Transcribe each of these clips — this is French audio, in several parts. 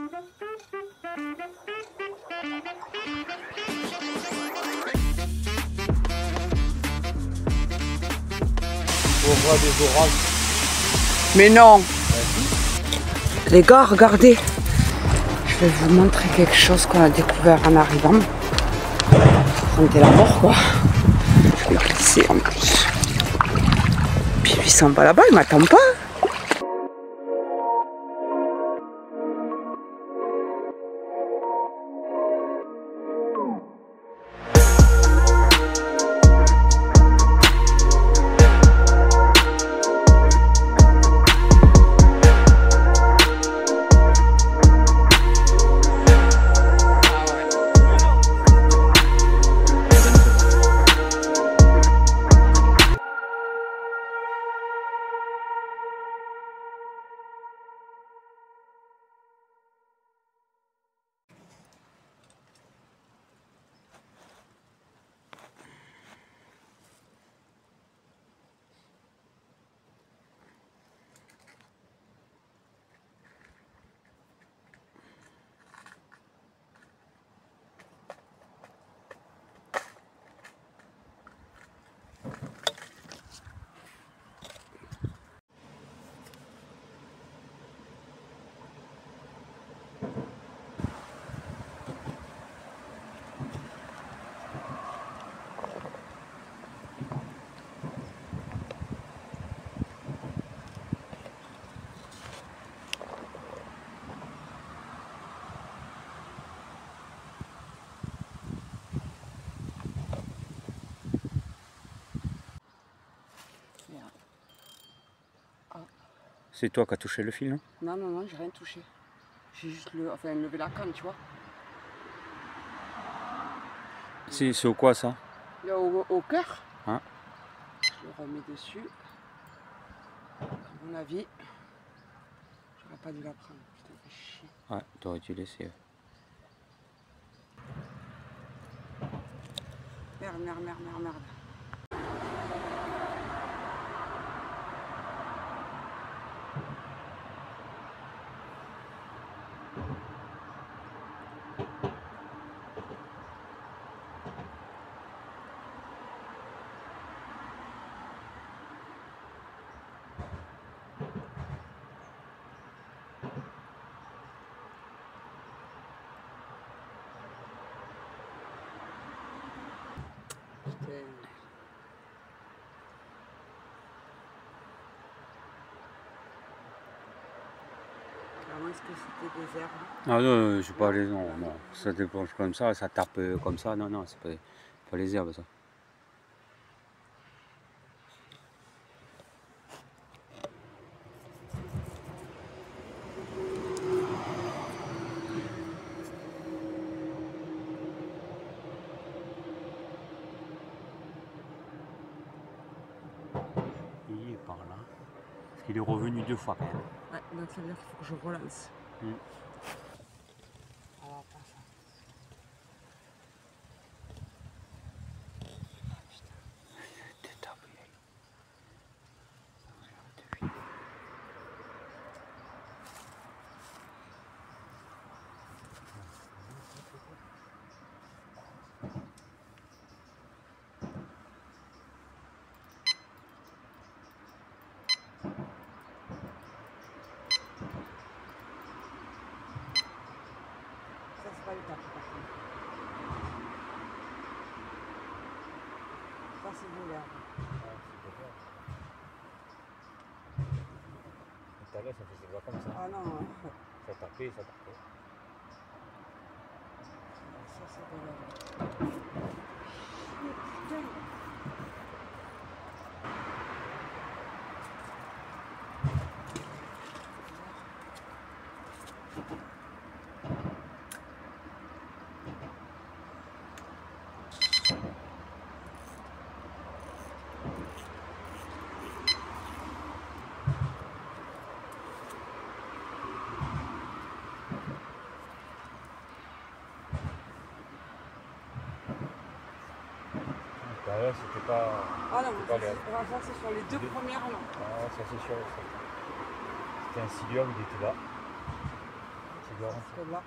On voit des orages. Mais non. Les gars, regardez. Je vais vous montrer quelque chose qu'on a découvert en arrivant. Sentez la mort, quoi. Je vais glisser en plus. Puis lui, il s'en va là-bas, il m'attend pas. C'est toi qui as touché le fil, non? Non, non, non, j'ai rien touché. J'ai juste levé la canne, tu vois. C'est au quoi ça? Là, au cœur. Hein? Je le remets dessus. À mon avis, j'aurais pas dû la prendre. Putain, fais chier. Ouais, t'aurais dû laisser. Merde, merde, merde, merde, merde. Est-ce que c'était des herbes? Ah non, je sais pas les non, non. Ça déclenche comme ça tape comme ça, non, non, c'est pas les herbes ça. Il est par là. Parce qu'il est revenu 2 fois quand même. Ouais, donc ça veut dire qu'il faut que je relance. Pas le tapis, par contre. Ça c'est de l'herbe. Tout à l'heure ça faisait pas comme ça. Ah non. Ça tapait, ça tapait. Ça c'est de l'herbe. Putain. Là, c'était pas. Ah non, mais ça c'est sur les deux premières, non. Ah, ça c'est sûr. C'était un cilium, il était là. Regarde. Parce que là,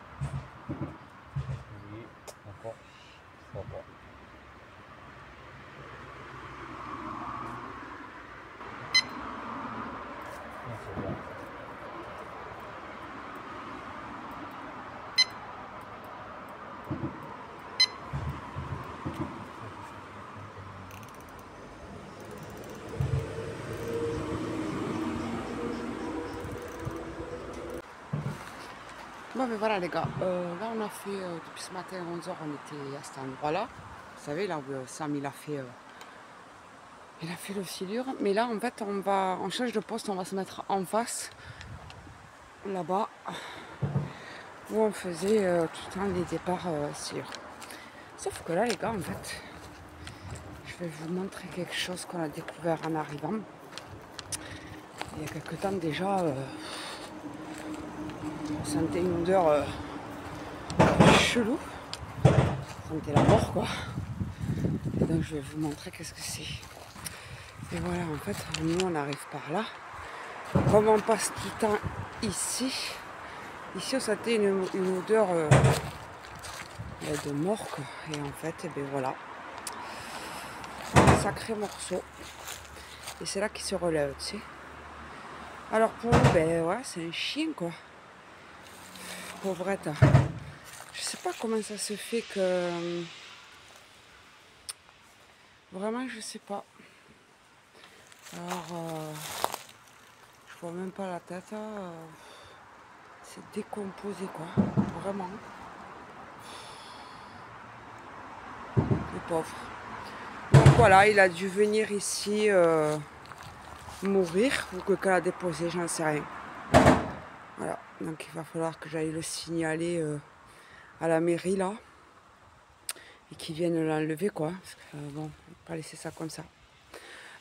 Oui, encore. Ça va. Non, c'est bon. bon, mais voilà les gars, là on a fait, depuis ce matin 11h, on était à cet endroit-là. Vous savez, là où Sam il a fait le silure. Mais là, en fait, on change de poste, on va se mettre en face, là-bas, où on faisait tout le temps les départs silure. Sauf que là, les gars, en fait, je vais vous montrer quelque chose qu'on a découvert en arrivant. Il y a quelques temps déjà, on sentait une odeur chelou. On sentait la mort, quoi. Et donc, je vais vous montrer qu'est-ce que c'est. Et voilà, en fait, nous, on arrive par là. Comme on passe tout le temps ici, on sentait une odeur de mort, quoi. Et en fait, et ben voilà, un sacré morceau. Et c'est là qu'il se relève, tu sais. Alors pour nous, ben ouais, c'est un chien, quoi. Pauvrette. Je sais pas comment ça se fait que... Vraiment, je sais pas. Alors, je vois même pas la tête. C'est décomposé, quoi. Vraiment. Le pauvre. Donc voilà, il a dû venir ici mourir, ou quelqu'un l'a déposé, j'en sais rien. Voilà, donc il va falloir que j'aille le signaler à la mairie là, et qu'ils viennent l'enlever, quoi. Parce que bon, on va pas laisser ça comme ça.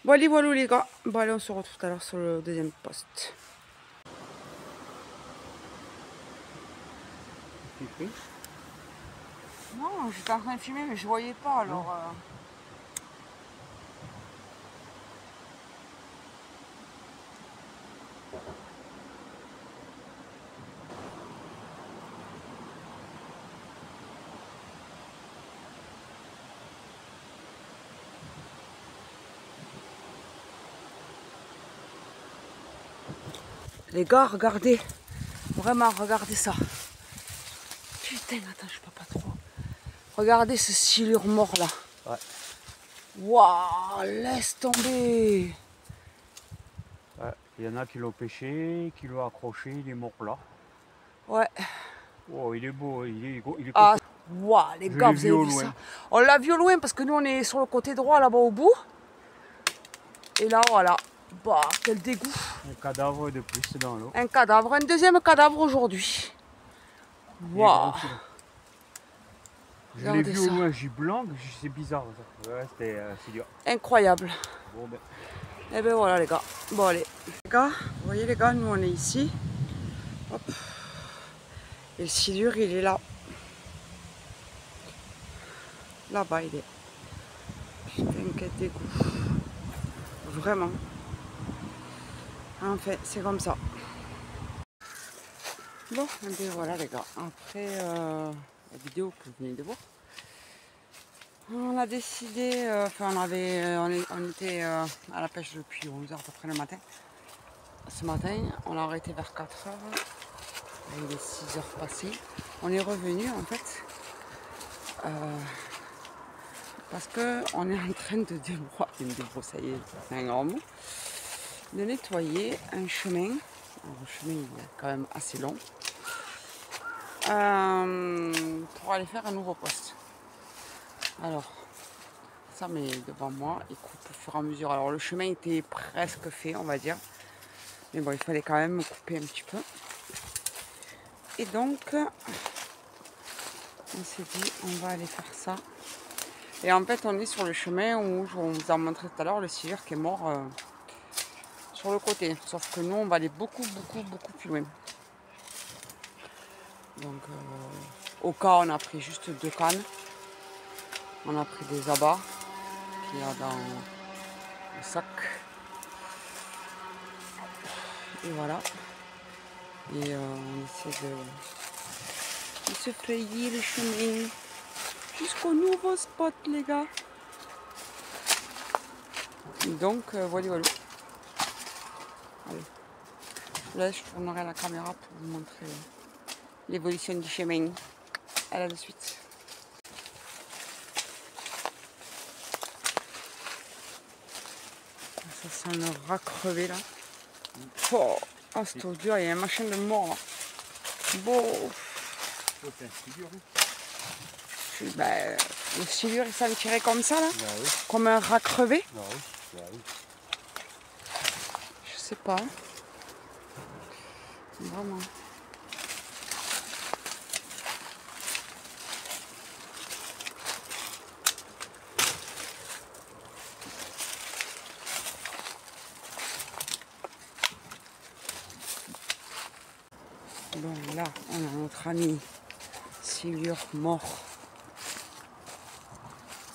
Bon, allez, voilà les gars. Bon, allez, on se retrouve tout à l'heure sur le deuxième poste. Non, j'étais en train de filmer, mais je voyais pas, alors... Les gars, regardez. Vraiment, regardez ça. Putain, attends, je peux pas trop. Regardez ce silure mort là. Ouais. Waouh, laisse tomber. Ouais. Il y en a qui l'ont pêché, qui l'ont accroché, il est mort là. Ouais. Oh, il est beau, il est Ah, waouh, les Je gars, l'ai vous vu avez au vu loin. ça? On l'a vu au loin parce que nous on est sur le côté droit là-bas au bout. Et là, voilà. Bah, quel dégoût. Un cadavre de plus dans l'eau. Un cadavre, un deuxième cadavre aujourd'hui. Waouh. Je l'ai vu au loin, j'ai blanc, c'est bizarre ça. Ouais, c'est dur. Incroyable. Bon ben. Et ben voilà les gars. Bon allez. Les gars, vous voyez les gars, nous on est ici. Hop. Et le silure il est là. Là-bas il est. Putain, quel dégoût. Vraiment. Enfin, c'est comme ça. Bon, et bien voilà les gars. Après la vidéo que vous venez de voir. On a décidé, on était à la pêche depuis 11h à peu près le matin. Ce matin, on a arrêté vers 4h. Il est 6h passées. On est revenu en fait parce que on est en train de débroussailler, c'est un grand mot, de nettoyer un chemin. Alors, le chemin il est quand même assez long pour aller faire un nouveau poste. Alors, ça mais devant moi, il coupe au fur et à mesure. Alors le chemin était presque fait, on va dire. Mais bon, il fallait quand même couper un petit peu. Et donc, on s'est dit, on va aller faire ça. Et en fait, on est sur le chemin où on vous a montré tout à l'heure le silure qui est mort sur le côté. Sauf que nous, on va aller beaucoup plus loin. Donc, au cas, on a pris juste 2 cannes. On a pris des abats qu'il y a dans le sac. Et voilà. Et on essaie se frayer le chemin jusqu'au nouveau spot, les gars. Donc, voilà, voilà. Allez. Là, je tournerai la caméra pour vous montrer l'évolution du chemin. À la de suite. Ça sent le rat crevé là. Oh, oh c'est trop dur, il y a un machin de mort là. Bon. Ben, le silure il s'en tirait comme ça là, oui. comme un rat crevé. Oui. Je sais pas. Vraiment. Bon, là, on a notre ami silure mort.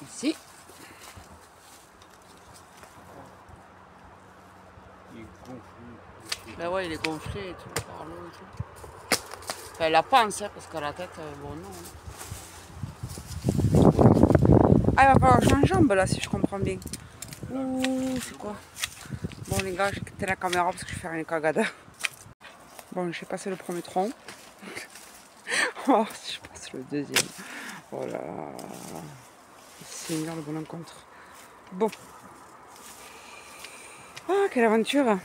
Ici. Il est gonflé. Ben ouais, il est gonflé et tout, par l'eau et tout. Enfin, la panse, hein, parce qu'à la tête, bon, non. Ah, il va falloir changer de jambe là, si je comprends bien. Ouh, c'est quoi? Bon, les gars, j'ai quitté la caméra parce que je vais faire une cagada. Bon, j'ai passé le premier tronc. On va voir si je passe le deuxième. Voilà. Seigneur, le bon encontre. Bon. Ah, quelle aventure!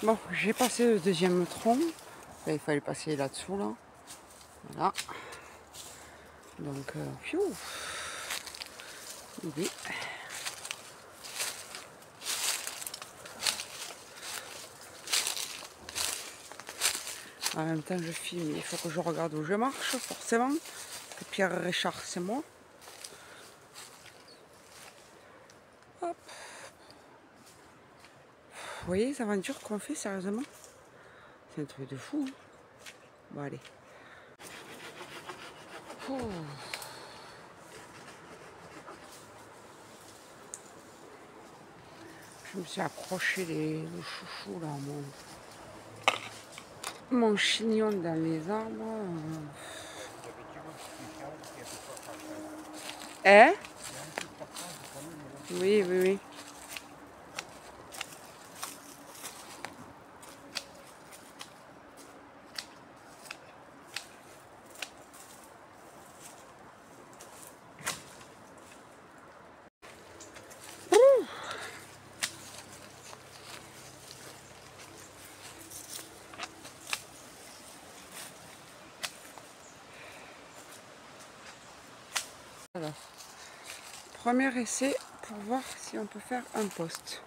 Bon, j'ai passé le deuxième tronc. Là, il fallait passer là-dessous, là. Voilà. Donc, pfiou. Oui. En même temps, je filme, il faut que je regarde où je marche, forcément. Parce que Pierre Richard, c'est moi. Hop. Vous voyez les aventures qu'on fait, sérieusement? C'est un truc de fou. Hein. Bon, allez. Ouh. Je me suis accroché le chouchou, là, mon chignon dans les arbres. Hein? Oui, oui, oui. Voilà. Premier essai pour voir si on peut faire un poste.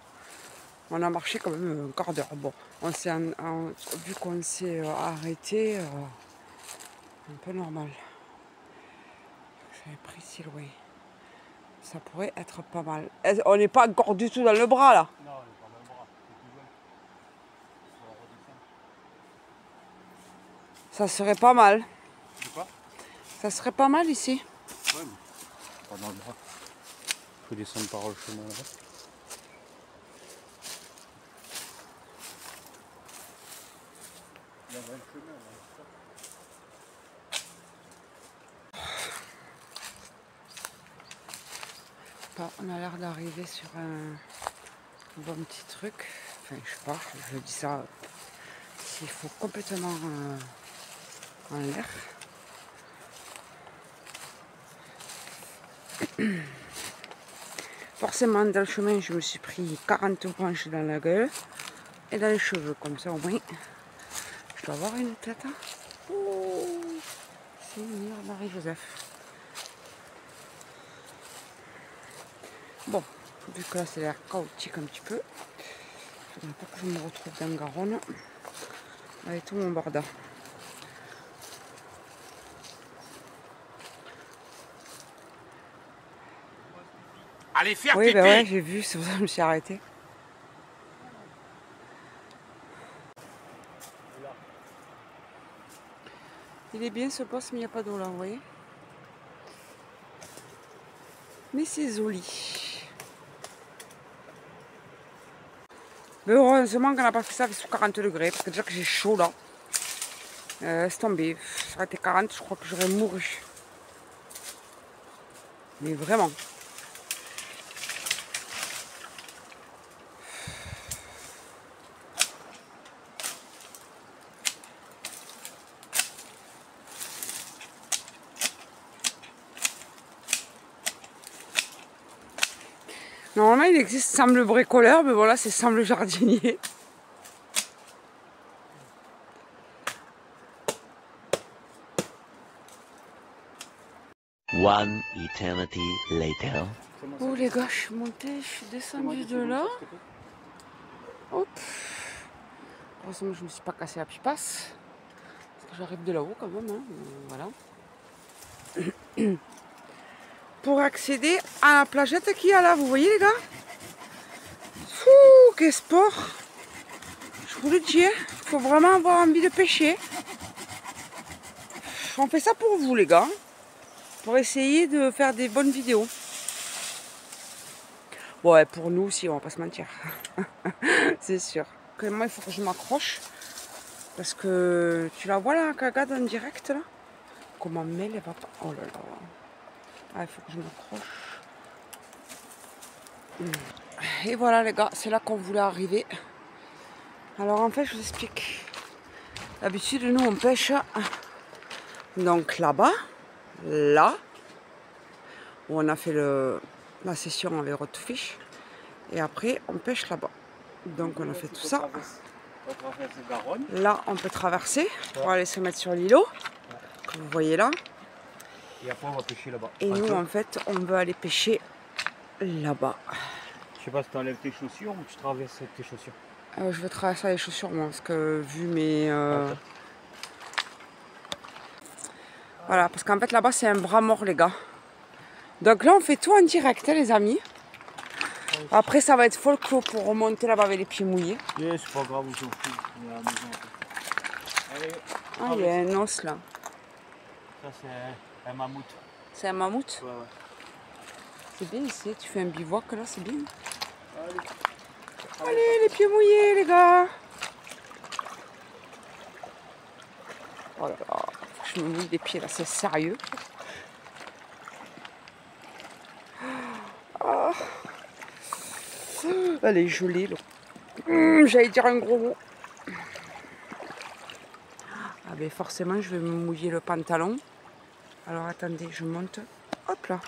On a marché quand même un quart d'heure. Bon, vu qu'on s'est arrêté, un peu normal. J'avais pris si loin. Ça pourrait être pas mal. On n'est pas encore du tout dans le bras là. Non, on n'est pas dans le bras. C'est plus loin. On va redescendre. Ça serait pas mal. Je sais pas. Ça serait pas mal ici. Ouais, mais pas dans le bras. Il faut descendre par le chemin là-bas. Il y a le chemin là. Bon, on a l'air d'arriver sur un bon petit truc. Enfin, je sais pas, je dis ça. S'il faut complètement en l'air. Forcément, dans le chemin, je me suis pris 40 branches dans la gueule et dans les cheveux. Comme ça, au moins, je dois avoir une tête. Oh, Seigneur Marie-Joseph. Bon, vu que là, c'est l'air chaotique un petit peu, il faudrait pas que je me retrouve dans le Garonne avec tout mon bordel. Allez, faire Oui, pipi. bah ouais, j'ai vu, c'est pour ça que je me suis arrêtée. Il est bien ce poste, mais il n'y a pas d'eau là, vous voyez. Mais c'est joli. Mais heureusement qu'on n'a pas fait ça avec sous 40 degrés, parce que déjà que j'ai chaud là. Laisse tomber. Ça aurait été 40, je crois que j'aurais mouru. Mais vraiment. Normalement, il existe semble bricoleur, mais voilà, c'est semble jardinier. One eternity later. Oh les gars, je suis montée, je suis descendue de là. Hop. Heureusement, je ne me suis pas cassé la pipasse. Parce que j'arrive de là-haut quand même. Hein. Voilà. Pour accéder à la plagette qu'il y a là, vous voyez les gars? Fou, quel sport! Je vous le dis, il faut vraiment avoir envie de pêcher. On fait ça pour vous les gars. Pour essayer de faire des bonnes vidéos. Ouais, pour nous aussi, on va pas se mentir. C'est sûr. Que moi, il faut que je m'accroche. Parce que tu la vois la cagade en direct là? Comment Mel, elle va pas. Oh là là. Ah, il faut que je m'accroche. Et voilà les gars, c'est là qu'on voulait arriver. Alors en fait, je vous explique. D'habitude, nous, on pêche. Donc là-bas. Là, où on a fait la session avec Rotofish, et après on pêche là-bas. Donc on a fait tout ça. Là, on peut traverser pour aller se mettre sur l'îlot, que vous voyez là. Et après, on va pêcher là-bas. Et nous, en fait, on veut aller pêcher là-bas. Je sais pas si tu enlèves tes chaussures ou tu traverses avec tes chaussures. Je vais traverser les chaussures, moi, parce que vu mes... Voilà, parce qu'en fait là-bas c'est un bras mort les gars. Donc là on fait tout en direct hein, les amis. Après ça va être folklore pour remonter là-bas avec les pieds mouillés. Yeah, c'est pas grave, on s'en fout. On est à la maison. Allez, ah il y a un os là. Ça c'est un mammouth. C'est un mammouth? Ouais, ouais. C'est bien ici, tu fais un bivouac là, c'est bien. Allez les pieds mouillés les gars. Oh là là, je me mouille des pieds là, c'est sérieux. Oh. Elle est gelée là. J'allais dire un gros mot. Ah ben forcément je vais me mouiller le pantalon. Alors attendez, je monte. Hop là.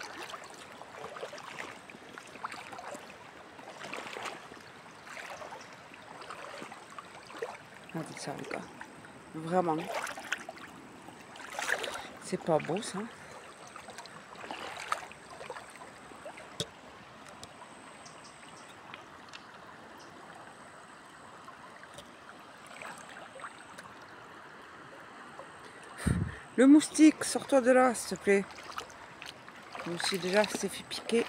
Regardez ça les gars. Vraiment. C'est pas beau ça. Le moustique, sors-toi de là s'il te plaît. Je me suis déjà fait piquer.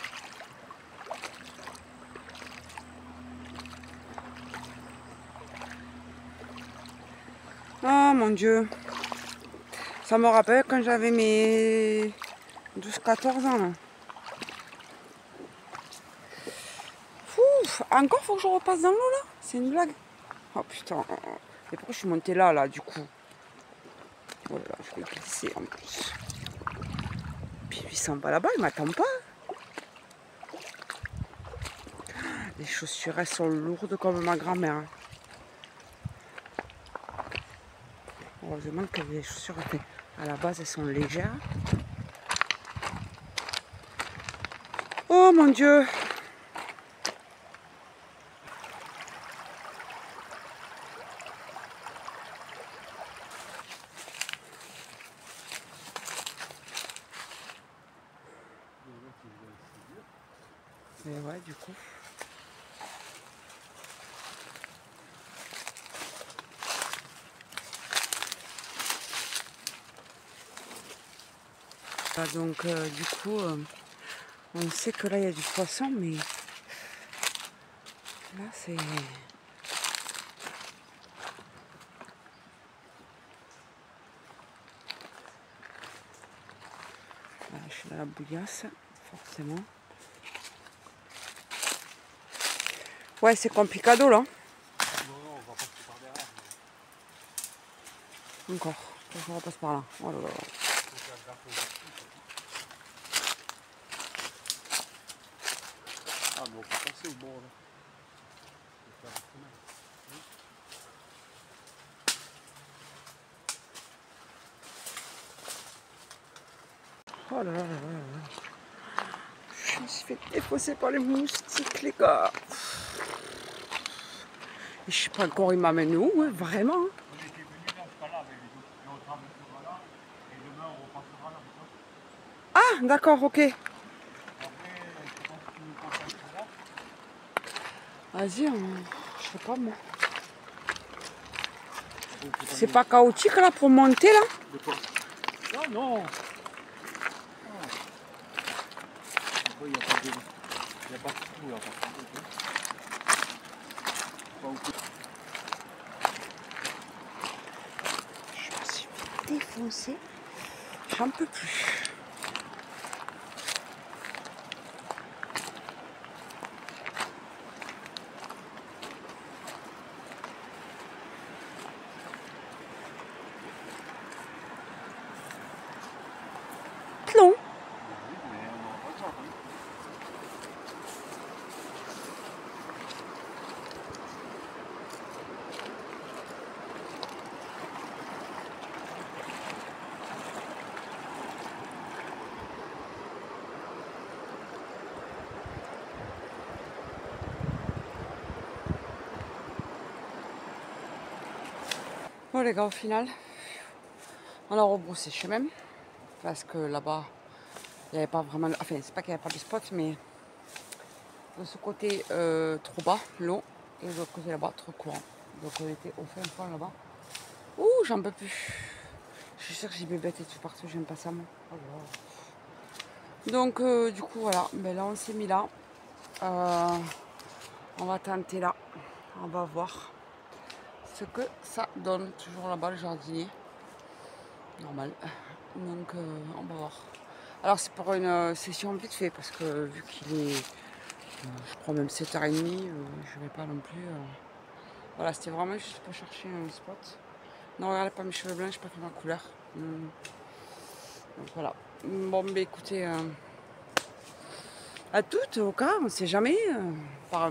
Oh mon Dieu. Ça me rappelle quand j'avais mes 12-14 ans. Là. Ouf, encore faut que je repasse dans l'eau là? C'est une blague? Oh putain. Et pourquoi je suis montée là du coup? Oh là là, je vais glisser en plus. Puis lui il s'en va là-bas, il m'attend pas. Les chaussures elles sont lourdes comme ma grand-mère. Heureusement que les chaussures à la base elles sont légères. Oh mon Dieu! Et ouais, du coup. Ah, donc, du coup, on sait que là il y a du poisson, mais là c'est. Voilà, je suis dans la bouillasse, forcément. Ouais, c'est complicado là. Non, on va passer par derrière. Encore. Je repasse par là. Oh là là. Ah, mais on peut passer au bord là. Oh là là là là là. Je me suis fait défausser par les moustiques, les gars. Et je sais pas encore, il m'amène où, hein, vraiment. On était venus dans ce cas-là avec les autres, et on traversera là, et demain on repassera là. Ah, d'accord, ok. Après, je pense que tu nous contacteras. Vas-y, je sais pas moi. C'est pas chaotique là pour monter là? De quoi? Non, non. Il n'y a pas de... Il n'y a pas de trou là, par contre. Je me suis fait défoncer. J'en peux plus. Long. Bon les gars, au final, on a rebroussé chemin parce que là-bas, il n'y avait pas vraiment... Enfin, c'est pas qu'il n'y avait pas de spot, mais de ce côté, trop bas, l'eau, et de l'autre côté là-bas, trop courant. Donc on était au fin fond là-bas. Ouh, j'en peux plus. Je suis sûre que j'ai des bêtes et tout partout, j'aime pas ça moi. Oh là là. Donc du coup, voilà, ben là on s'est mis là. On va tenter là, on va voir ce que ça donne. Toujours là-bas le jardinier, normal. Donc on va voir. Alors c'est pour une session vite fait parce que vu qu'il est, je crois même 7h30, je vais pas non plus. Voilà, c'était vraiment juste pour chercher un spot. Non, regardez pas mes cheveux blancs, je sais pas fait ma couleur. Donc voilà. Bon, mais écoutez, à toutes, au cas, on sait jamais, par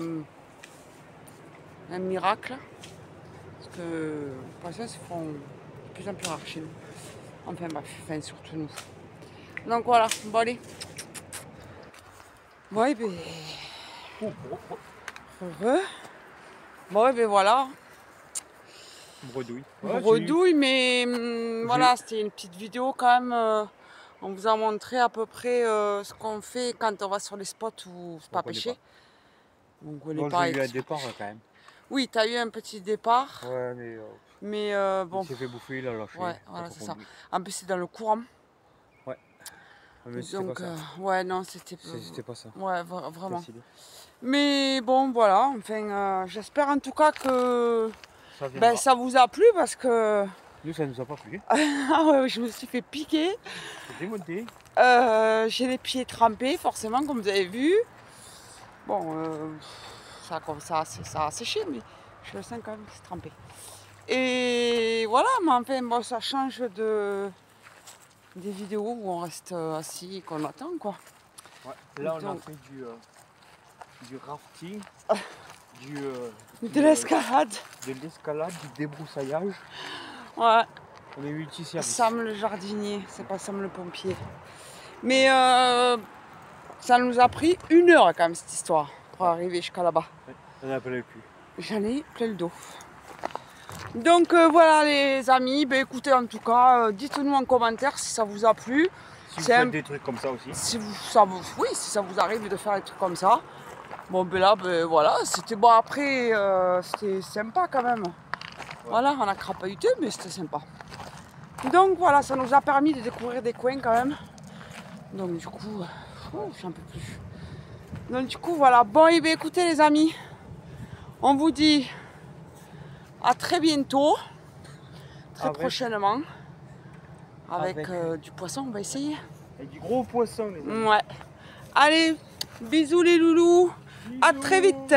un miracle. Parce que les poissons se font de plus en plus rares chez nous. Enfin bref, enfin surtout nous. Donc voilà, bon allez. Bon et ben. Heureux. Bon et ben voilà. Bredouille. Bredouille, mais voilà, c'était une petite vidéo quand même. On vous a montré à peu près ce qu'on fait quand on va sur les spots où c'est pas pêché. Donc on n'est pas. J'ai eu un départ quand même. Oui, tu as eu un petit départ. Ouais, mais bon. il s'est fait bouffer, il a lâché. Ouais, voilà, c'est ça. En plus, c'est dans le courant. Ouais. Mais donc, pas ça. ouais, non, c'était pas ça. Ouais, vraiment. Mais bon, voilà. Enfin, j'espère en tout cas que ça vous a plu parce que. Nous, ça nous a pas plu. Ah ouais, je me suis fait piquer. Démonté. J'ai les pieds trempés, forcément, comme vous avez vu. Bon, ça a séché, mais je le sens quand même que c'est trempé. Et voilà, mais enfin, bon, ça change des vidéos où on reste assis et qu'on attend, quoi. Ouais, là, on a fait du rafting, de l'escalade. De l'escalade, du débroussaillage. Ouais. On est multi-service. Sam le jardinier, c'est pas Sam le pompier. Mais ça nous a pris 1 heure quand même cette histoire pour arriver jusqu'à là-bas. Ouais, on n'en appelait plus. J'en ai plein le dos. Donc voilà les amis, ben, écoutez en tout cas, dites-nous en commentaire si ça vous a plu. Si vous faites des trucs comme ça aussi. Si ça vous arrive de faire des trucs comme ça. Bon ben là, ben, voilà, c'était bon après, c'était sympa quand même. Ouais. Voilà, on a crapahuté mais c'était sympa. Donc voilà, ça nous a permis de découvrir des coins quand même. Donc du coup, j'en peux plus. Donc du coup voilà, bon et bien écoutez les amis, on vous dit à très bientôt, très prochainement, avec du poisson, on va essayer. Et du gros poisson les amis. Ouais. Allez, bisous les loulous, bisous. À très vite.